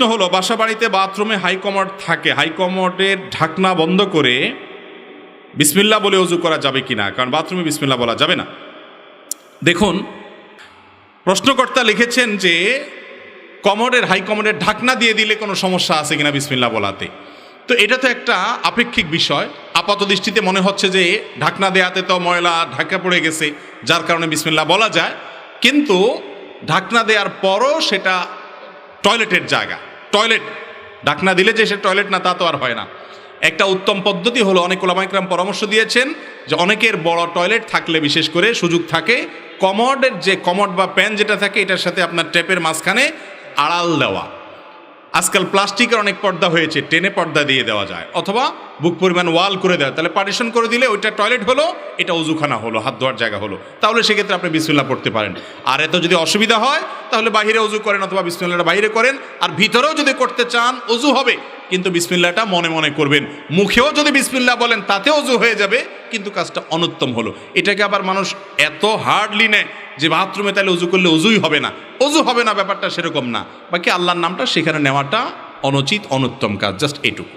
প্রশ্ন হলো, বাসা বাড়িতে বাথরুমে হাইকমোড থাকে, হাইকমোডের ঢাকনা বন্ধ করে বিসমিল্লাহ বলে ওযু করা যাবে কিনা? কারণ বাথরুমে বিসমিল্লাহ বলা যাবে না। দেখুন, প্রশ্নকর্তা লিখেছেন যে হাইকমোডের ঢাকনা দিয়ে দিলে কোনো সমস্যা আছে কিনা বিসমিল্লাহ বলাতে। তো এটা তো একটা আপেক্ষিক বিষয়। আপাত দৃষ্টিতে মনে হচ্ছে যে ঢাকনা দেয়াতে তো ময়লা ঢাকা পড়ে গেছে, যার কারণে বিসমিল্লাহ বলা যায়। কিন্তু ঢাকনা দেওয়ার পরও সেটা টয়লেটের জায়গা, টয়লেট ঢাকনা দিলে যে সে টয়লেট না তা তো আর হয় না। একটা উত্তম পদ্ধতি হলো, অনেক ওলামা ইকরাম পরামর্শ দিয়েছেন যে অনেকের বড় টয়লেট থাকলে বিশেষ করে সুযোগ থাকে, কমোডের যে কমোড বা প্যান যেটা থাকে এটার সাথে আপনার ট্যাপের মাঝখানে আড়াল দেওয়া। আজকাল প্লাস্টিকের অনেক পর্দা হয়েছে, টেনে পর্দা দিয়ে দেওয়া যায়, অথবা বুক পরিমাণ ওয়াল করে দেওয়া, তাহলে পার্টিশন করে দিলে ওইটা টয়লেট হলো, এটা ওযুখানা হলো, হাত ধোয়ার জায়গা হলো। তাহলে সেক্ষেত্রে আপনি বিসমিল্লাহ পড়তে পারেন। আর এত যদি অসুবিধা হয় তাহলে বাইরে ওযু করেন, অথবা বিসমিল্লাহটা বাইরে করেন। আর ভিতরেও যদি করতে চান ওযু হবে, কিন্তু বিসমিল্লাহটা মনে মনে করবেন। মুখেও যদি বিসমিল্লাহ বলেন তাতে ওযু হয়ে যাবে, কিন্তু কাজটা অনুত্তম হলো। এটাকে আবার মানুষ এত হার্ডলি নেয় যে বাথরুমে তাহলে ওযু করলে ওযুই হবে না, ওযু হবে না, ব্যাপারটা সেরকম না। বাকি আল্লাহর নামটা সেখানে নেওয়াটা অনুচিত, অনুত্তম কাজ, জাস্ট এইটুকু।